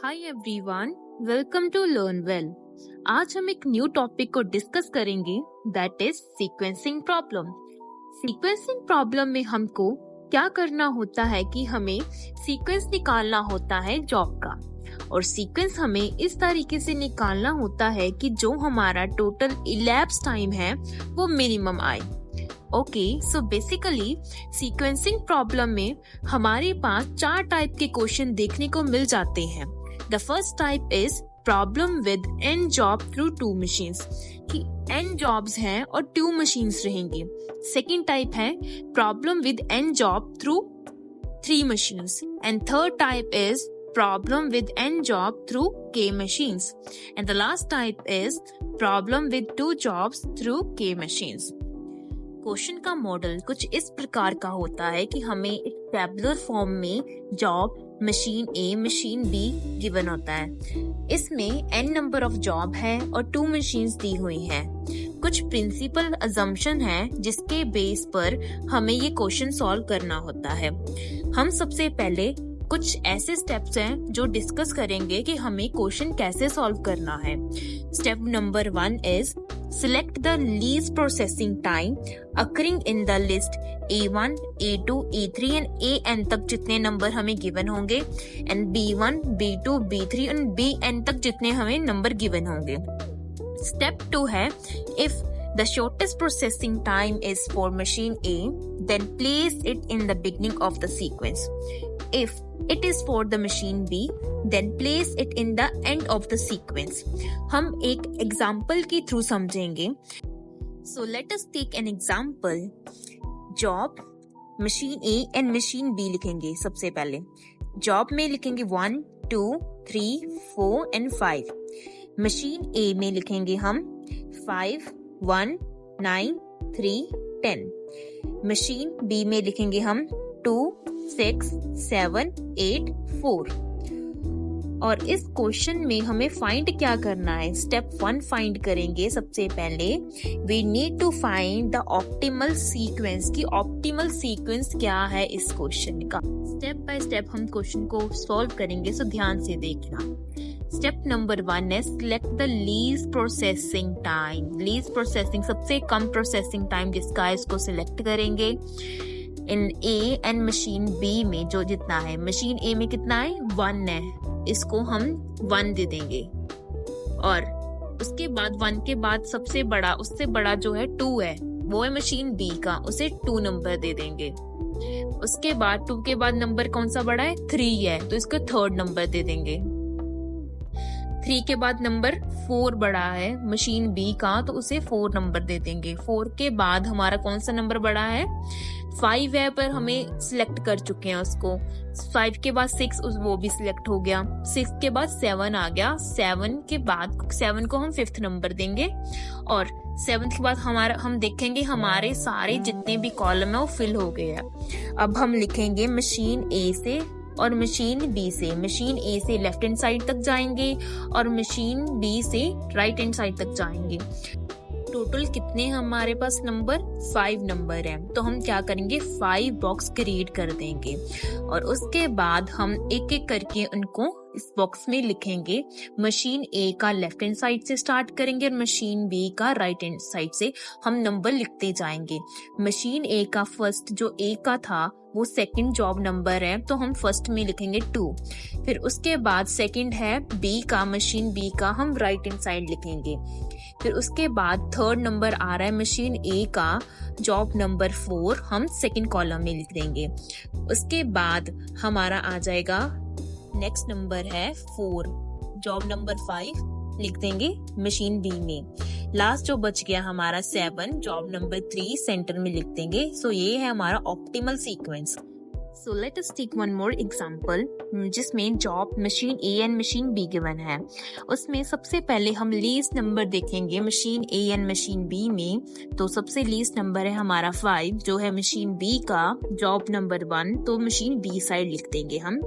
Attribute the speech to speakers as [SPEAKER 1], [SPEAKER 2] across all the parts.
[SPEAKER 1] Hi everyone, welcome to learn well. आज हम एक न्यू टॉपिक को डिस्कस करेंगे, that is sequencing problem. Sequencing problem में हमको क्या करना होता है कि हमें सीक्वेंस निकालना होता है जॉब का, और सीक्वेंस हमें इस तरीके से निकालना होता है कि जो हमारा टोटल इलैप्स टाइम है वो मिनिमम आए। Okay, so basically sequencing problem में हमारे पास 4 टाइप के क्वेश्चन देखने को मिल जाते हैं। The first type is problem with n job through 2 machines, कि n जॉब्स हैं और 2 मशीन्स रहेंगी। सेकेंड टाइप है problem with n job through 3 machines, and third type is problem with n job through k machines, and the last type is problem with 2 jobs through k machines. Question का model कुछ इस प्रकार का होता है कि हमें एक टेबुलर फॉर्म में job machine A machine B given होता है। इसमें n नंबर ऑफ जॉब है और 2 मशीन्स दी हुई हैं। कुछ प्रिंसिपल अजम्पशन है जिसके बेस पर हमें ये क्वेश्चन सॉल्व करना होता है। हम सबसे पहले कुछ ऐसे स्टेप्स हैं जो डिस्कस करेंगे कि हमें क्वेश्चन कैसे सॉल्व करना है। Step number 1 is select the least processing time occurring in the list A1, A2, A3 and AN तक जितने नंबर हमें गिवन होंगे, and B1, B2, B3 and BN तक जितने हमें नंबर गिवन होंगे। स्टेप 2 है if the shortest processing time is for machine A, then place it in the beginning of the sequence. If it is for the machine B, then place it in the end of the sequence. हम एक example के through समझेंगे। So let us take an example. Job, machine A and machine B लिखेंगे। सबसे पहले job में लिखेंगे 1, 2, 3, 4 and 5. machine A में लिखेंगे हम 5, 1, 9, 3, 10. मशीन बी में लिखेंगे हम 2, 6, 7, 8, 4. और इस क्वेश्चन में हमें फाइंड क्या करना है? स्टेप 1 फाइंड करेंगे। सबसे पहले we need to find the optimal sequence, की ऑप्टिमल सीक्वेंस क्या है इस क्वेश्चन का। स्टेप बाय स्टेप हम क्वेश्चन को सॉल्व करेंगे, सो ध्यान से देखना। स्टेप नंबर 1 है select the least processing time. Least processing सबसे कम प्रोसेसिंग टाइम जिसका है इसको सिलेक्ट करेंगे in A and machine B में जो जितना है। मशीन A में कितना है? 1 है, इसको हम 1 दे देंगे, और उसके बाद 1 के बाद सबसे बड़ा, उससे बड़ा जो है 2 है, वो है मशीन B का, उसे 2 नंबर दे देंगे। उसके बाद 2 के बाद नंबर कौन सा बड़ा है? 3 है, तो इसको 3rd नंबर दे देंगे। 3 के बाद नंबर 4 बड़ा है मशीन B का, तो उसे 4 नंबर दे देंगे। 4 के बाद हमारा कौन सा नंबर बड़ा है? 5 है, पर हमें सिलेक्ट कर चुके हैं उसको। 5 के बाद 6, वो भी सिलेक्ट हो गया। 6 के बाद 7 आ गया। 7 के बाद 7 को हम 5th नंबर देंगे, और 7th के बाद हम देखेंगे हमारे सारे जितने भी कॉलम है वो फिल हो गए हैं। अब हम लिखेंगे मशीन A से और मशीन B से। मशीन A से लेफ्ट हैंड साइड तक जाएंगे और मशीन B से राइट हैंड साइड तक जाएंगे। टोटल कितने हमारे पास नंबर? 5 नंबर है, तो हम क्या करेंगे? 5 बॉक्स क्रिएट कर देंगे, और उसके बाद हम एक एक करके उनको इस बॉक्स में लिखेंगे। मशीन A का लेफ्ट हैंड साइड से स्टार्ट करेंगे और मशीन B का राइट हैंड साइड से हम नंबर लिखते जाएंगे। मशीन A का फर्स्ट जो A का था वो 2nd जॉब नंबर है, तो हम फर्स्ट में लिखेंगे 2। फिर उसके बाद 2nd है B का, मशीन B का, हम राइट हैंड साइड लिखेंगे। फिर उसके बाद 3rd नंबर आ रहा है मशीन A का, जॉब नंबर 4, हम 2nd कॉलम में लिख देंगे। उसके बाद हमारा आ जाएगा नेक्स्ट नंबर है 4, जॉब नंबर 5 लिख देंगे मशीन B में। लास्ट जो बच गया हमारा 7, जॉब नंबर 3 सेंटर में लिख देंगे। सो ये है हमारा optimal sequence. So let us take one more example, जिसमें job machine A and machine B given है। उसमें सबसे पहले हम लीस्ट नंबर देखेंगे machine A and machine B में। तो सबसे लीस्ट नंबर है हमारा 5, जो है मशीन B का, जॉब नंबर 1, तो मशीन B साइड लिख देंगे हम।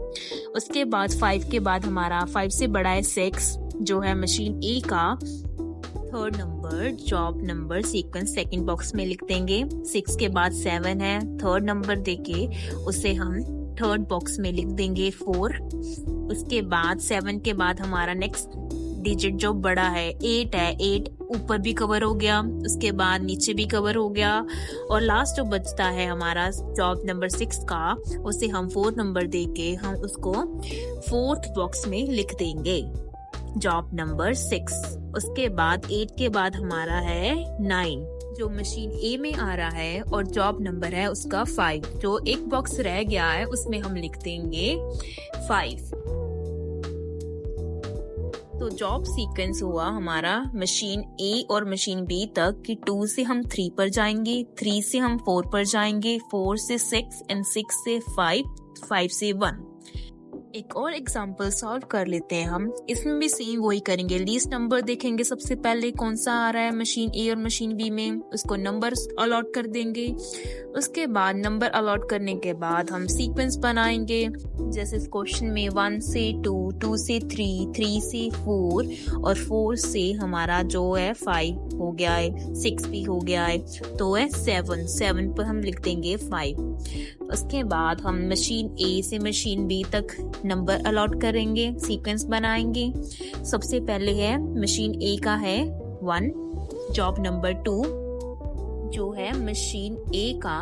[SPEAKER 1] उसके बाद 5 के बाद हमारा 5 से बड़ा है 6, जो है मशीन A का, 3rd number, job number sequence 2nd box में लिख देंगे। 6 के बाद 7 है, 3rd नंबर देके उसे हम थर्ड बॉक्स में लिख देंगे 4। उसके बाद 7 के बाद हमारा नेक्स्ट डिजिट जो बड़ा है 8 है, 8 ऊपर भी कवर हो गया, उसके बाद नीचे भी कवर हो गया, और लास्ट जो बचता है हमारा जॉब नंबर 6 का, उसे हम 4 नंबर देके हम उसको 4th बॉक्स में लिख देंगे, जॉब नंबर 6। उसके बाद 8 के बाद हमारा है 9 जो मशीन ए में आ रहा है, और जॉब नंबर है उसका 5। जो एक बॉक्स रह गया है उसमें हम लिख देंगे 5। तो जॉब सीक्वेंस हुआ हमारा मशीन ए और मशीन बी तक कि 2 से हम 3 पर जाएंगे, 3 से हम 4 पर जाएंगे, 4 से 6 एंड 6 से 5, 5 से 1। एक और एग्जांपल सॉल्व कर लेते हैं हम। इसमें भी सेम वही करेंगे, लीस्ट नंबर देखेंगे सबसे पहले कौन सा आ रहा है मशीन ए और मशीन बी में, उसको नंबर अलॉट कर देंगे। उसके बाद नंबर अलॉट करने के बाद हम सीक्वेंस बनाएंगे, जैसे इस क्वेश्चन में 1 से 2, 2 से 3, 3 से 4 और 4 से हमारा जो है 5 हो गया है, 6 भी हो गया है, तो है 7, 7 पर हम लिख देंगे 5। उसके बाद हम मशीन ए से मशीन बी तक नंबर अलॉट करेंगे, सीक्वेंस बनाएंगे। सबसे पहले है मशीन ए का है 1, जॉब नंबर 2 जो है मशीन ए का,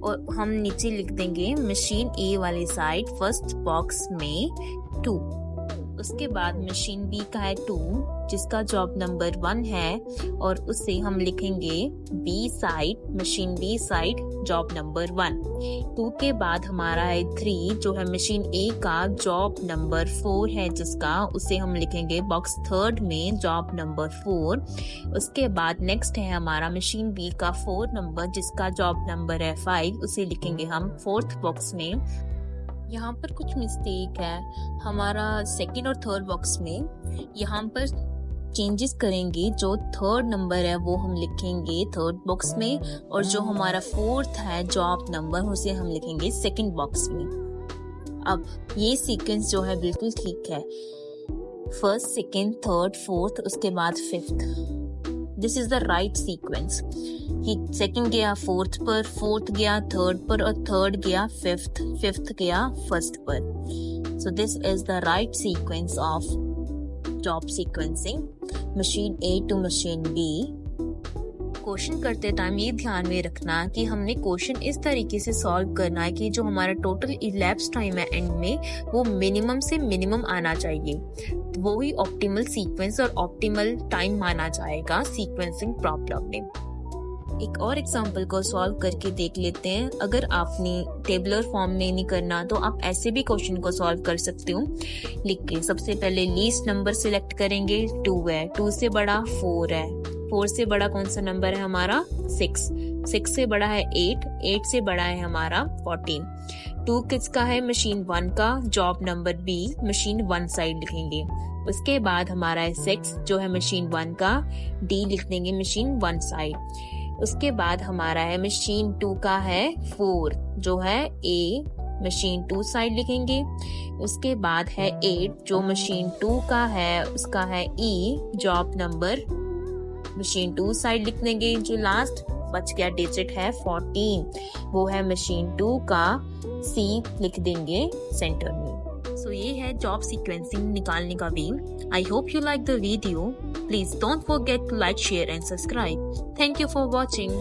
[SPEAKER 1] और हम नीचे लिख देंगे मशीन ए वाली साइड फर्स्ट बॉक्स में 2। उसके बाद मशीन बी का है 2 जिसका जॉब नंबर 1 है, और उससे हम लिखेंगे B side, machine B side job number 1। 2 के बाद हमारा है 3 जो है मशीन ए का जॉब नंबर 4 है, जिसका उसे हम लिखेंगे बॉक्स 3rd में जॉब नंबर 4। उसके बाद नेक्स्ट है हमारा मशीन बी का 4 नंबर जिसका जॉब नंबर है 5, उसे लिखेंगे हम 4th बॉक्स में। यहाँ पर कुछ मिस्टेक है हमारा 2nd और 3rd बॉक्स में, यहाँ पर चेंजेस करेंगे। जो 3rd नंबर है वो हम लिखेंगे 3rd बॉक्स में, और जो हमारा 4th है जॉब नंबर उसे हम लिखेंगे 2nd बॉक्स में। अब ये सीक्वेंस जो है बिल्कुल ठीक है, 1st, 2nd, 3rd, 4th, उसके बाद 5th। This is the right sequence कि 2nd गया 4th पर, 4th गया 3rd पर, और 3rd गया 5th, 5th गया 1st पर। So this is the right sequence of job sequencing machine A to machine B. Question करते टाइम ये ध्यान में रखना कि हमने क्वेश्चन इस तरीके से सॉल्व करना है कि जो हमारा टोटल इलैप्स टाइम है एंड में वो मिनिमम से मिनिमम आना चाहिए, वो ही ऑप्टिमल सीक्वेंस और ऑप्टिमल टाइम माना जाएगा सीक्वेंसिंग प्रॉब्लम में। एक और एग्जांपल को सॉल्व करके देख लेते हैं। अगर आपने टेबुलर फॉर्म में नहीं करना तो आप ऐसे भी क्वेश्चन को सॉल्व कर सकते हो। लिख के सबसे पहले लीस्ट नंबर सिलेक्ट करेंगे, 2 है, 2 से बड़ा 4 है, 4 से बड़ा कौन सा नंबर है हमारा 6, 6 से बड़ा है 8, 8 से बड़ा है हमारा 14। 2 किसका है मशीन 1 का, job number B machine 1 side लिखेंगे। उसके बाद हमारा है 6 जो है मशीन 1 का, डी लिख देंगे मशीन 1 साइड। उसके बाद हमारा है मशीन 2 का है 4 जो है ए मशीन 2 साइड लिखेंगे। उसके बाद है 8 जो मशीन 2 का है, उसका है ई जॉब नंबर मशीन 2 साइड लिख देंगे। जो लास्ट बच गया डिजिट है 14, वो है मशीन 2 का, सी लिख देंगे सेंटर में। सो ये है जॉब सीक्वेंसिंग निकालने का way. I hope you like the video. Please don't forget to like, share and subscribe. Thank you for watching.